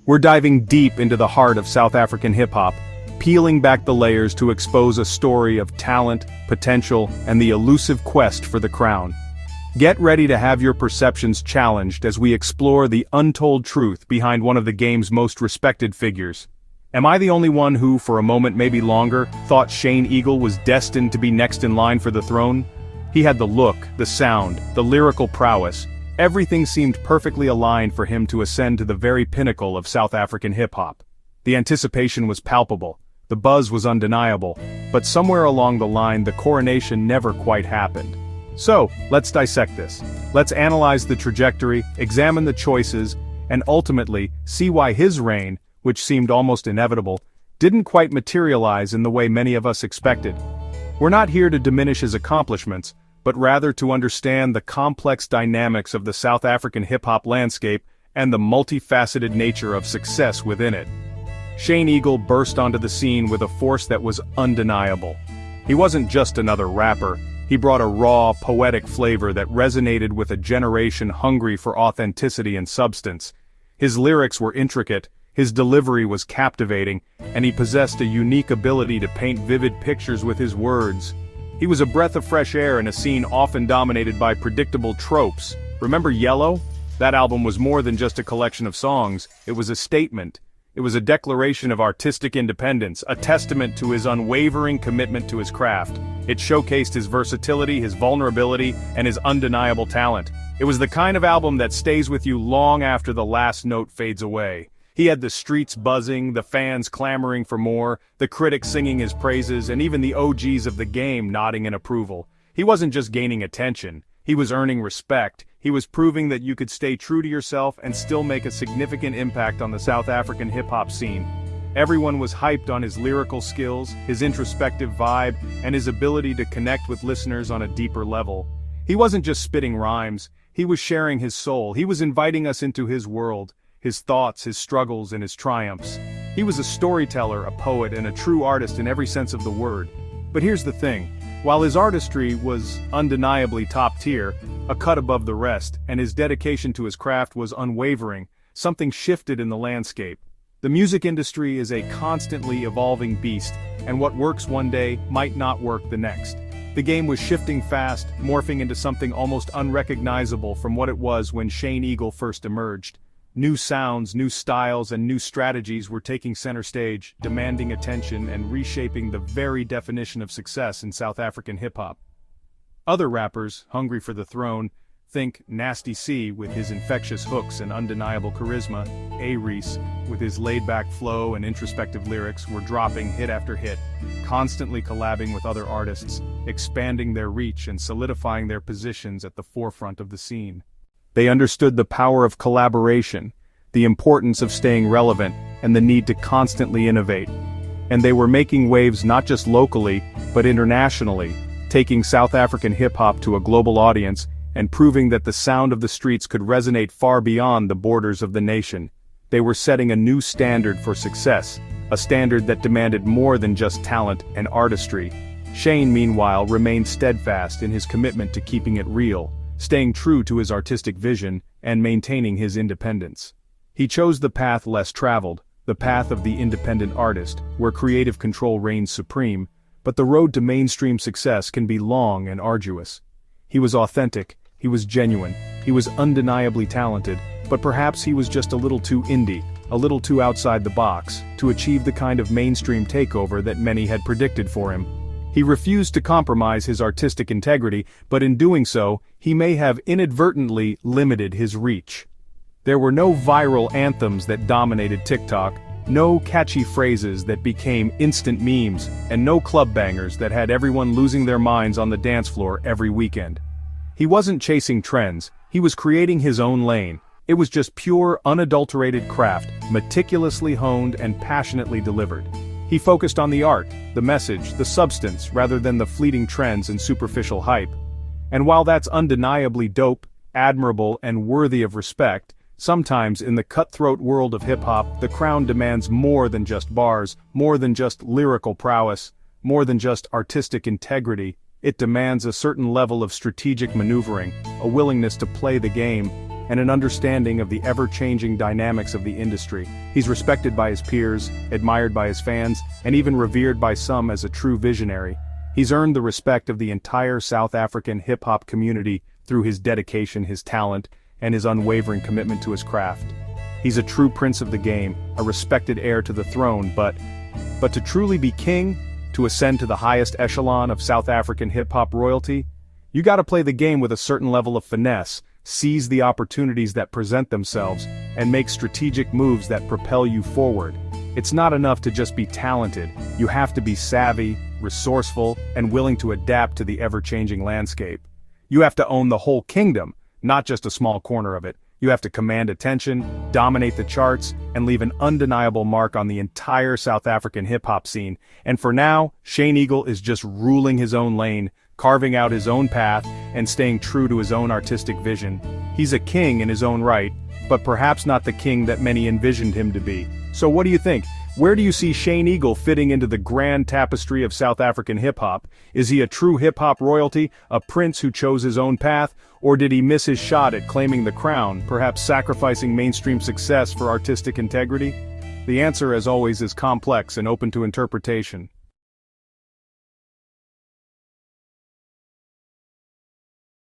We're diving deep into the heart of South African hip-hop, peeling back the layers to expose a story of talent, potential, and the elusive quest for the crown. Get ready to have your perceptions challenged as we explore the untold truth behind one of the game's most respected figures. Am I the only one who, for a moment maybe longer, thought Shane Eagle was destined to be next in line for the throne? He had the look, the sound, the lyrical prowess. Everything seemed perfectly aligned for him to ascend to the very pinnacle of South African hip-hop. The anticipation was palpable, the buzz was undeniable, but somewhere along the line the coronation never quite happened. So, let's dissect this. Let's analyze the trajectory, examine the choices, and ultimately, see why his reign, which seemed almost inevitable, didn't quite materialize in the way many of us expected. We're not here to diminish his accomplishments, but rather to understand the complex dynamics of the South African hip-hop landscape and the multifaceted nature of success within it. Shane Eagle burst onto the scene with a force that was undeniable. He wasn't just another rapper, he brought a raw, poetic flavor that resonated with a generation hungry for authenticity and substance. His lyrics were intricate, his delivery was captivating, and he possessed a unique ability to paint vivid pictures with his words. He was a breath of fresh air in a scene often dominated by predictable tropes. Remember Yellow? That album was more than just a collection of songs, it was a statement. It was a declaration of artistic independence, a testament to his unwavering commitment to his craft. It showcased his versatility, his vulnerability, and his undeniable talent. It was the kind of album that stays with you long after the last note fades away. He had the streets buzzing, the fans clamoring for more, the critics singing his praises, and even the OGs of the game nodding in approval. He wasn't just gaining attention, he was earning respect. He was proving that you could stay true to yourself and still make a significant impact on the South African hip-hop scene. Everyone was hyped on his lyrical skills, his introspective vibe, and his ability to connect with listeners on a deeper level. He wasn't just spitting rhymes, he was sharing his soul, he was inviting us into his world. His thoughts, his struggles, and his triumphs. He was a storyteller, a poet, and a true artist in every sense of the word. But here's the thing, while his artistry was undeniably top tier, a cut above the rest, and his dedication to his craft was unwavering, something shifted in the landscape. The music industry is a constantly evolving beast, and what works one day might not work the next. The game was shifting fast, morphing into something almost unrecognizable from what it was when Shane Eagle first emerged. New sounds, new styles, and new strategies were taking center stage, demanding attention and reshaping the very definition of success in South African hip-hop. Other rappers, hungry for the throne, think Nasty C with his infectious hooks and undeniable charisma, A-Reece with his laid-back flow and introspective lyrics were dropping hit after hit, constantly collabing with other artists, expanding their reach and solidifying their positions at the forefront of the scene. They understood the power of collaboration, the importance of staying relevant, and the need to constantly innovate. And they were making waves not just locally, but internationally, taking South African hip-hop to a global audience and proving that the sound of the streets could resonate far beyond the borders of the nation. They were setting a new standard for success, a standard that demanded more than just talent and artistry. Shane, meanwhile, remained steadfast in his commitment to keeping it real, staying true to his artistic vision and maintaining his independence. He chose the path less traveled, the path of the independent artist, where creative control reigns supreme, but the road to mainstream success can be long and arduous. He was authentic, he was genuine, he was undeniably talented, but perhaps he was just a little too indie, a little too outside the box, to achieve the kind of mainstream takeover that many had predicted for him. He refused to compromise his artistic integrity, but in doing so, he may have inadvertently limited his reach. There were no viral anthems that dominated TikTok, no catchy phrases that became instant memes, and no club bangers that had everyone losing their minds on the dance floor every weekend. He wasn't chasing trends, he was creating his own lane. It was just pure, unadulterated craft, meticulously honed and passionately delivered. He focused on the art, the message, the substance, rather than the fleeting trends and superficial hype. And while that's undeniably dope, admirable, and worthy of respect, sometimes in the cutthroat world of hip-hop, the crown demands more than just bars, more than just lyrical prowess, more than just artistic integrity. It demands a certain level of strategic maneuvering, a willingness to play the game, and an understanding of the ever-changing dynamics of the industry. He's respected by his peers, admired by his fans, and even revered by some as a true visionary. He's earned the respect of the entire South African hip-hop community through his dedication, his talent, and his unwavering commitment to his craft. He's a true prince of the game, a respected heir to the throne, but to truly be king, to ascend to the highest echelon of South African hip-hop royalty, you gotta play the game with a certain level of finesse, seize the opportunities that present themselves, and make strategic moves that propel you forward. It's not enough to just be talented, you have to be savvy, resourceful, and willing to adapt to the ever-changing landscape. You have to own the whole kingdom, not just a small corner of it. You have to command attention, dominate the charts, and leave an undeniable mark on the entire South African hip-hop scene. And for now, Shane Eagle is just ruling his own lane, carving out his own path, and staying true to his own artistic vision. He's a king in his own right, but perhaps not the king that many envisioned him to be. So what do you think? Where do you see Shane Eagle fitting into the grand tapestry of South African hip-hop? Is he a true hip-hop royalty, a prince who chose his own path, or did he miss his shot at claiming the crown, perhaps sacrificing mainstream success for artistic integrity? The answer, as always, is complex and open to interpretation.